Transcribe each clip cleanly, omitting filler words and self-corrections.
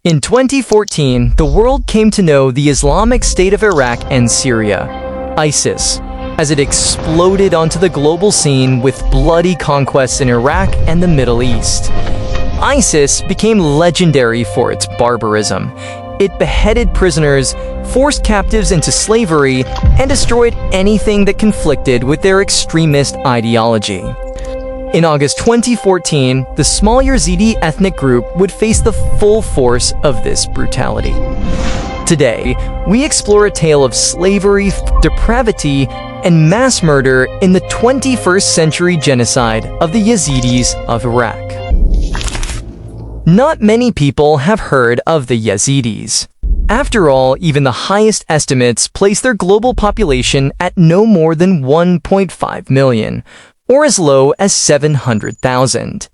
In 2014, the world came to know the Islamic State of Iraq and Syria, ISIS, as it exploded onto the global scene with bloody conquests in Iraq and the Middle East. ISIS became legendary for its barbarism. It beheaded prisoners, forced captives into slavery, and destroyed anything that conflicted with their extremist ideology. In August 2014, the small Yazidi ethnic group would face the full force of this brutality. Today, we explore a tale of slavery, depravity, and mass murder in the 21st century genocide of the Yazidis of Iraq. Not many people have heard of the Yazidis. After all, even the highest estimates place their global population at no more than 1.5 million, or as low as 700,000.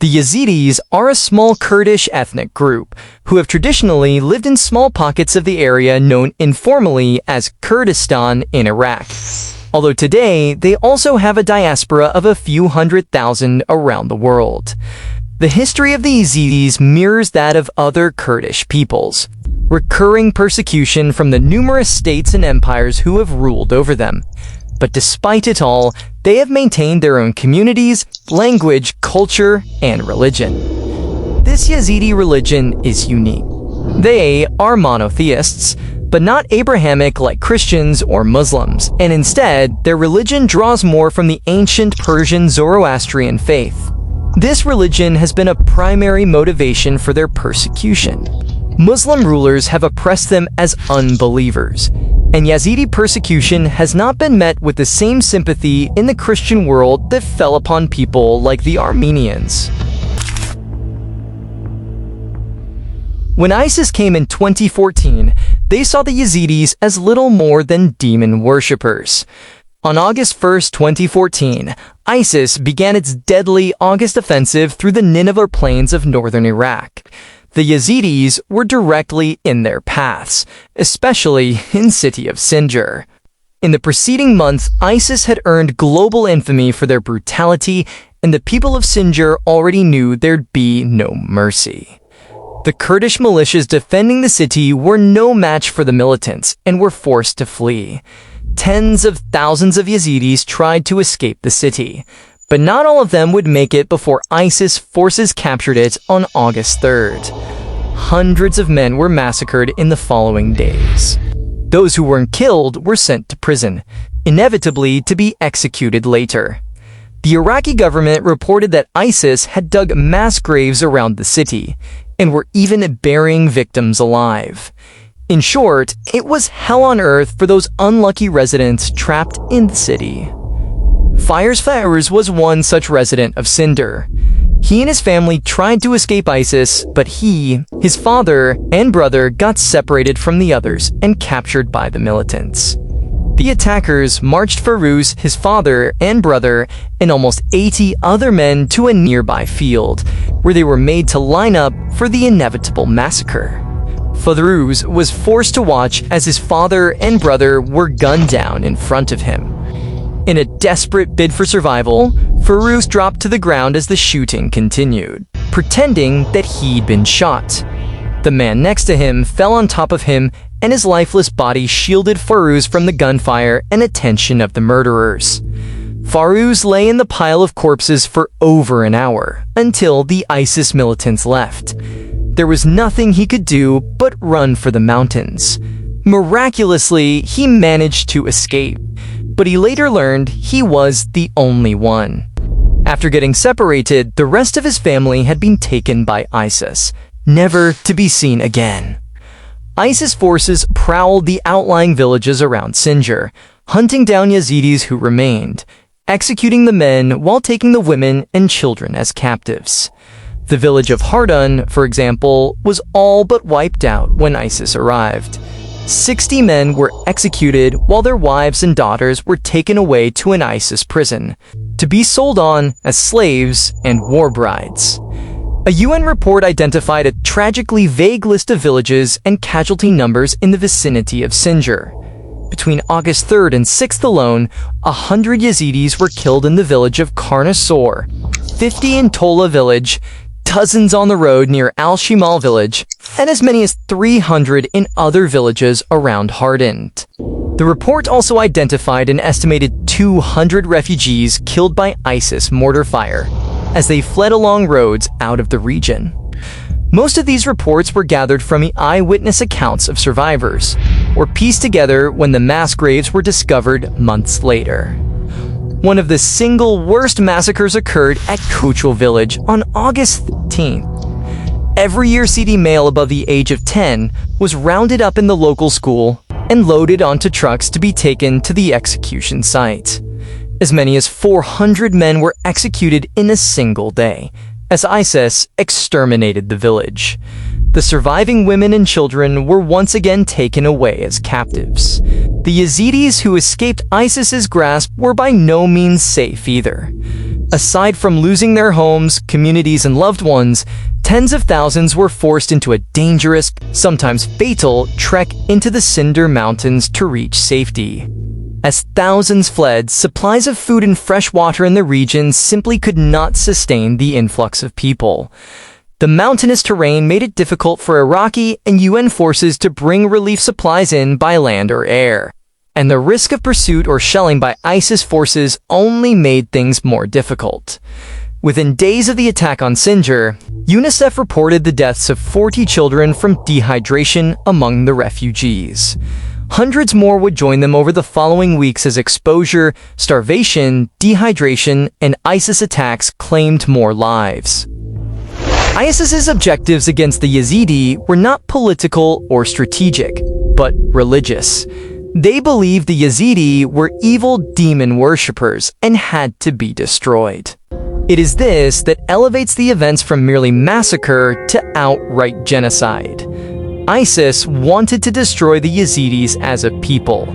The Yazidis are a small Kurdish ethnic group who have traditionally lived in small pockets of the area known informally as Kurdistan in Iraq, although today they also have a diaspora of a few 100,000 around the world. The history of the Yazidis mirrors that of other Kurdish peoples, recurring persecution from the numerous states and empires who have ruled over them. But despite it all, they have maintained their own communities, language, culture, and religion. This Yazidi religion is unique. They are monotheists, but not Abrahamic like Christians or Muslims, and instead, their religion draws more from the ancient Persian Zoroastrian faith. This religion has been a primary motivation for their persecution. Muslim rulers have oppressed them as unbelievers, and Yazidi persecution has not been met with the same sympathy in the Christian world that fell upon people like the Armenians. When ISIS came in 2014, they saw the Yazidis as little more than demon worshippers. On August 1, 2014, ISIS began its deadly August offensive through the Nineveh plains of northern Iraq. The Yazidis were directly in their paths, especially in the city of Sinjar. In the preceding months, ISIS had earned global infamy for their brutality, and the people of Sinjar already knew there'd be no mercy. The Kurdish militias defending the city were no match for the militants and were forced to flee. Tens of thousands of Yazidis tried to escape the city, but not all of them would make it before ISIS forces captured it on August 3rd. Hundreds of men were massacred in the following days. Those who weren't killed were sent to prison, inevitably to be executed later. The Iraqi government reported that ISIS had dug mass graves around the city, and were even burying victims alive. In short, it was hell on earth for those unlucky residents trapped in the city. Fairuz was one such resident of Sinjar. He and his family tried to escape ISIS, but he, his father, and brother got separated from the others and captured by the militants. The attackers marched Fairuz, his father, and brother, and almost 80 other men to a nearby field, where they were made to line up for the inevitable massacre. Fairuz was forced to watch as his father and brother were gunned down in front of him. In a desperate bid for survival, Fairuz dropped to the ground as the shooting continued, pretending that he'd been shot. The man next to him fell on top of him, and his lifeless body shielded Fairuz from the gunfire and attention of the murderers. Fairuz lay in the pile of corpses for over an hour, until the ISIS militants left. There was nothing he could do but run for the mountains. Miraculously, he managed to escape, but he later learned he was the only one. After getting separated, the rest of his family had been taken by ISIS, never to be seen again. ISIS forces prowled the outlying villages around Sinjar, hunting down Yazidis who remained, executing the men while taking the women and children as captives. The village of Hardun, for example, was all but wiped out when ISIS arrived. 60 men were executed while their wives and daughters were taken away to an ISIS prison, to be sold on as slaves and war brides. A UN report identified a tragically vague list of villages and casualty numbers in the vicinity of Sinjar. Between August 3rd and 6th alone, 100 Yazidis were killed in the village of Karna Sor, 50 in Tola village, dozens on the road near Al-Shimal village, and as many as 300 in other villages around Hardin. The report also identified an estimated 200 refugees killed by ISIS mortar fire as they fled along roads out of the region. Most of these reports were gathered from eyewitness accounts of survivors, or pieced together when the mass graves were discovered months later. One of the single worst massacres occurred at Kuchel village on August 13th. Every Yazidi male above the age of 10 was rounded up in the local school and loaded onto trucks to be taken to the execution site. As many as 400 men were executed in a single day, as ISIS exterminated the village. The surviving women and children were once again taken away as captives. The Yazidis who escaped ISIS's grasp were by no means safe either. Aside from losing their homes, communities, and loved ones, tens of thousands were forced into a dangerous, sometimes fatal, trek into the Cinder Mountains to reach safety. As thousands fled, supplies of food and fresh water in the region simply could not sustain the influx of people. The mountainous terrain made it difficult for Iraqi and UN forces to bring relief supplies in by land or air, and the risk of pursuit or shelling by ISIS forces only made things more difficult. Within days of the attack on Sinjar, UNICEF reported the deaths of 40 children from dehydration among the refugees. Hundreds more would join them over the following weeks as exposure, starvation, dehydration, and ISIS attacks claimed more lives. ISIS's objectives against the Yazidi were not political or strategic, but religious. They believed the Yazidi were evil demon worshippers and had to be destroyed. It is this that elevates the events from merely massacre to outright genocide. ISIS wanted to destroy the Yazidis as a people,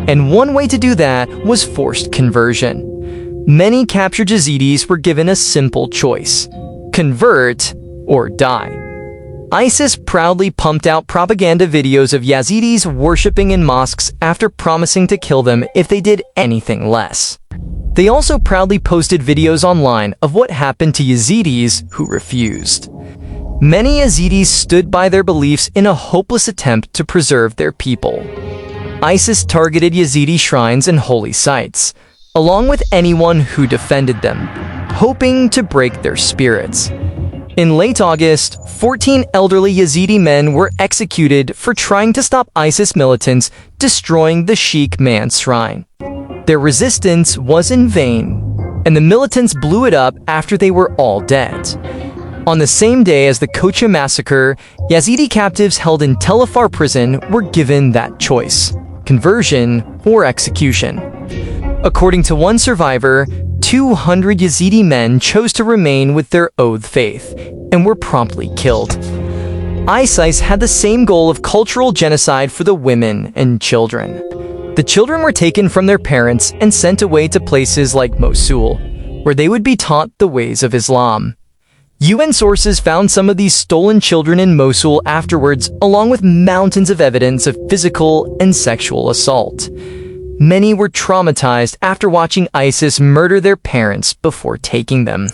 and one way to do that was forced conversion. Many captured Yazidis were given a simple choice: convert or die. ISIS proudly pumped out propaganda videos of Yazidis worshipping in mosques after promising to kill them if they did anything less. They also proudly posted videos online of what happened to Yazidis who refused. Many Yazidis stood by their beliefs in a hopeless attempt to preserve their people. ISIS targeted Yazidi shrines and holy sites, along with anyone who defended them, hoping to break their spirits. In late August, 14 elderly Yazidi men were executed for trying to stop ISIS militants destroying the Sheikh Man's shrine. Their resistance was in vain, and the militants blew it up after they were all dead. On the same day as the Kocha massacre, Yazidi captives held in Tel Afar prison were given that choice: conversion or execution. According to one survivor, 200 Yazidi men chose to remain with their oath faith and were promptly killed. ISIS had the same goal of cultural genocide for the women and children. The children were taken from their parents and sent away to places like Mosul, where they would be taught the ways of Islam. UN sources found some of these stolen children in Mosul afterwards, along with mountains of evidence of physical and sexual assault. Many were traumatized after watching ISIS murder their parents before taking them.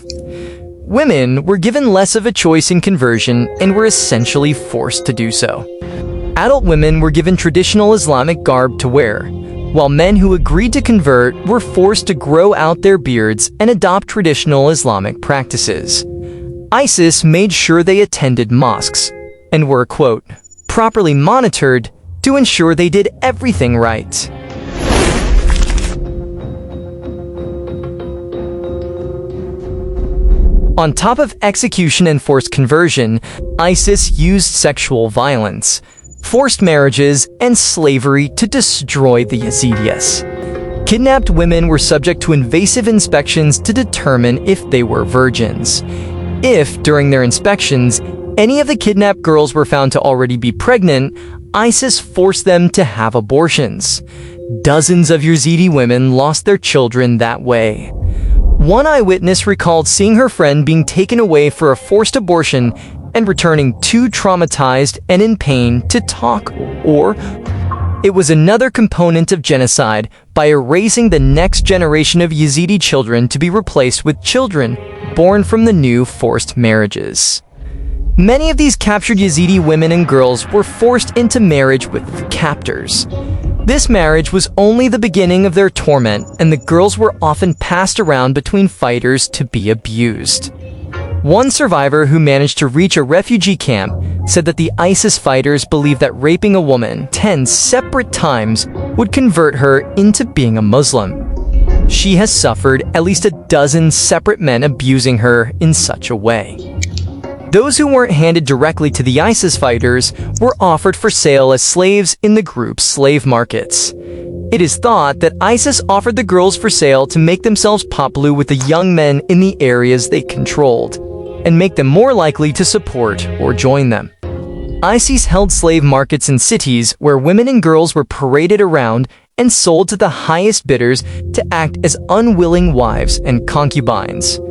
Women were given less of a choice in conversion and were essentially forced to do so. Adult women were given traditional Islamic garb to wear, while men who agreed to convert were forced to grow out their beards and adopt traditional Islamic practices. ISIS made sure they attended mosques and were, quote, properly monitored to ensure they did everything right. On top of execution and forced conversion, ISIS used sexual violence, forced marriages, and slavery to destroy the Yazidis. Kidnapped women were subject to invasive inspections to determine if they were virgins. If, during their inspections, any of the kidnapped girls were found to already be pregnant, ISIS forced them to have abortions. Dozens of Yazidi women lost their children that way. One eyewitness recalled seeing her friend being taken away for a forced abortion and returning too traumatized and in pain to talk, or it was another component of genocide by erasing the next generation of Yazidi children to be replaced with children born from the new forced marriages. Many of these captured Yazidi women and girls were forced into marriage with captors. This marriage was only the beginning of their torment, and the girls were often passed around between fighters to be abused. One survivor who managed to reach a refugee camp said that the ISIS fighters believed that raping a woman 10 separate times would convert her into being a Muslim. She has suffered at least a dozen separate men abusing her in such a way. Those who weren't handed directly to the ISIS fighters were offered for sale as slaves in the group's slave markets. It is thought that ISIS offered the girls for sale to make themselves popular with the young men in the areas they controlled, and make them more likely to support or join them. ISIS held slave markets in cities where women and girls were paraded around and sold to the highest bidders to act as unwilling wives and concubines.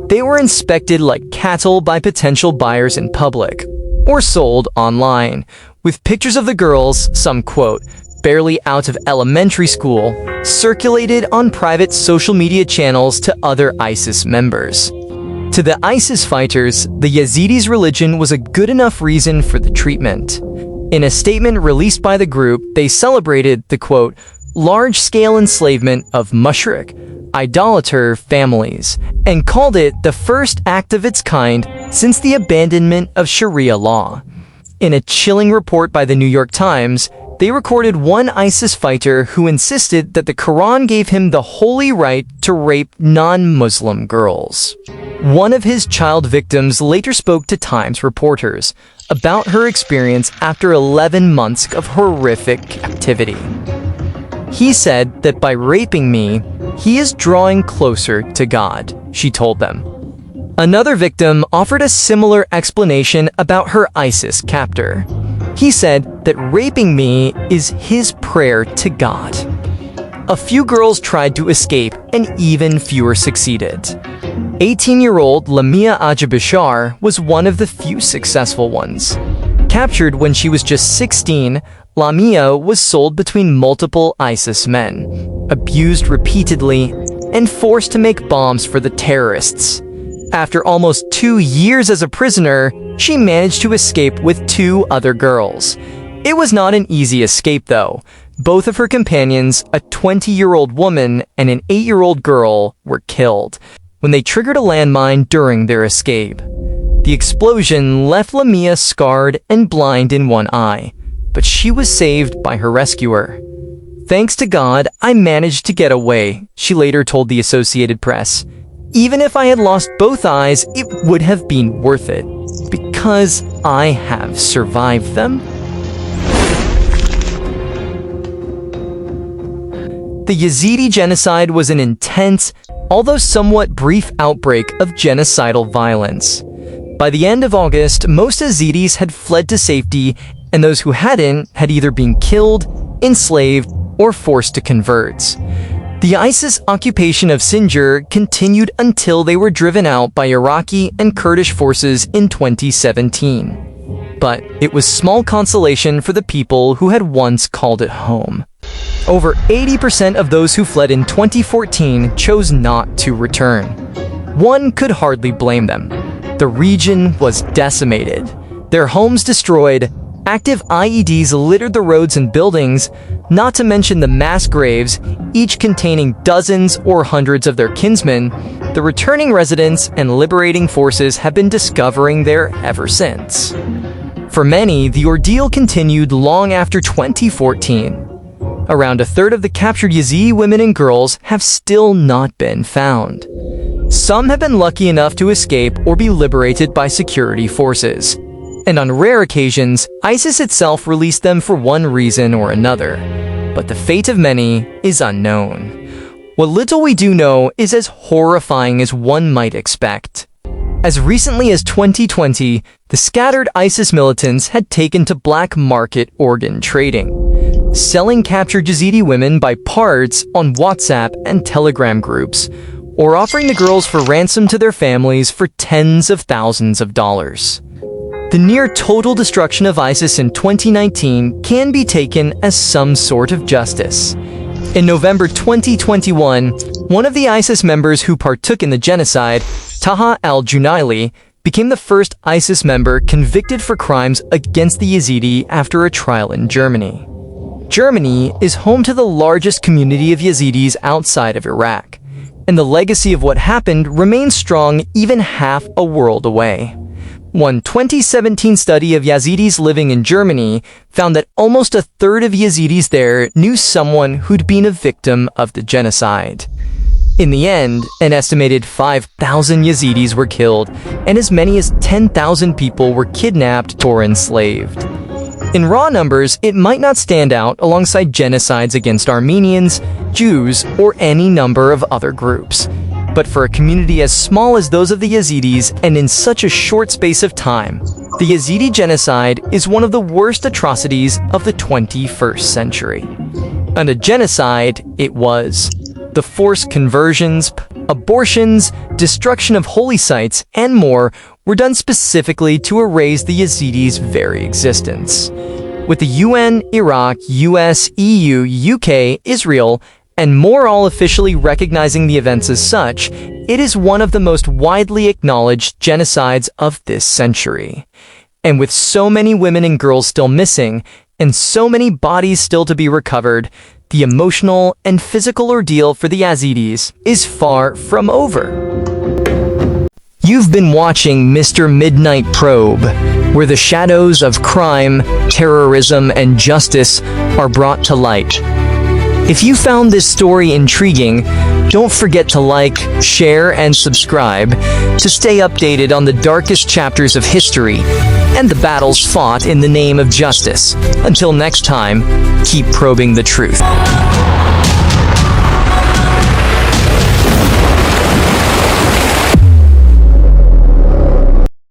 They were inspected like cattle by potential buyers in public, or sold online, with pictures of the girls, some quote, barely out of elementary school, circulated on private social media channels to other ISIS members. To the ISIS fighters, the Yazidis' religion was a good enough reason for the treatment. In a statement released by the group, they celebrated the, quote, large-scale enslavement of mushrik, idolater families, and called it the first act of its kind since the abandonment of Sharia law. In a chilling report by the New York Times, they recorded one ISIS fighter who insisted that the Quran gave him the holy right to rape non-Muslim girls. One of his child victims later spoke to Times reporters about her experience after 11 months of horrific captivity. He said that by raping me, he is drawing closer to God, she told them. Another victim offered a similar explanation about her ISIS captor. He said that raping me is his prayer to God. A few girls tried to escape, and even fewer succeeded. 18-year-old Lamia Ajabashar was one of the few successful ones. Captured when she was just 16, Lamia was sold between multiple ISIS men, abused repeatedly, and forced to make bombs for the terrorists. After almost 2 years as a prisoner, she managed to escape with 2 other girls. It was not an easy escape, though. Both of her companions, a 20-year-old woman and an 8-year-old girl, were killed when they triggered a landmine during their escape. The explosion left Lamia scarred and blind in one eye, but she was saved by her rescuer. Thanks to God, I managed to get away, she later told the Associated Press. Even if I had lost both eyes, it would have been worth it, because I have survived them. The Yazidi genocide was an intense, although somewhat brief outbreak of genocidal violence. By the end of August, most Yazidis had fled to safety, and those who hadn't had either been killed, enslaved, or forced to convert. The ISIS occupation of Sinjar continued until they were driven out by Iraqi and Kurdish forces in 2017. But it was small consolation for the people who had once called it home. Over 80% of those who fled in 2014 chose not to return. One could hardly blame them. The region was decimated, their homes destroyed, active IEDs littered the roads and buildings, not to mention the mass graves, each containing dozens or hundreds of their kinsmen. The returning residents and liberating forces have been discovering there ever since. For many, the ordeal continued long after 2014. Around a third of the captured Yazidi women and girls have still not been found. Some have been lucky enough to escape or be liberated by security forces. And on rare occasions, ISIS itself released them for one reason or another. But the fate of many is unknown. What little we do know is as horrifying as one might expect. As recently as 2020, the scattered ISIS militants had taken to black market organ trading, selling captured Yazidi women by parts on WhatsApp and Telegram groups, or offering the girls for ransom to their families for tens of thousands of dollars. The near total destruction of ISIS in 2019 can be taken as some sort of justice. In November 2021, one of the ISIS members who partook in the genocide, Taha al-Junaili, became the first ISIS member convicted for crimes against the Yazidi after a trial in Germany. Germany is home to the largest community of Yazidis outside of Iraq, and the legacy of what happened remains strong even half a world away. One 2017 study of Yazidis living in Germany found that almost a third of Yazidis there knew someone who'd been a victim of the genocide. In the end, an estimated 5,000 Yazidis were killed, and as many as 10,000 people were kidnapped or enslaved. In raw numbers, it might not stand out alongside genocides against Armenians, Jews, or any number of other groups. But for a community as small as those of the Yazidis, and in such a short space of time, the Yazidi genocide is one of the worst atrocities of the 21st century. And a genocide it was. The forced conversions, abortions, destruction of holy sites, and more were done specifically to erase the Yazidis' very existence. With the UN, Iraq, US, EU, UK, Israel, and more all officially recognizing the events as such, it is one of the most widely acknowledged genocides of this century. And with so many women and girls still missing, and so many bodies still to be recovered, the emotional and physical ordeal for the Yazidis is far from over. You've been watching Mr. Midnight Probe, where the shadows of crime, terrorism, and justice are brought to light. If you found this story intriguing, don't forget to like, share, and subscribe to stay updated on the darkest chapters of history and the battles fought in the name of justice. Until next time, keep probing the truth.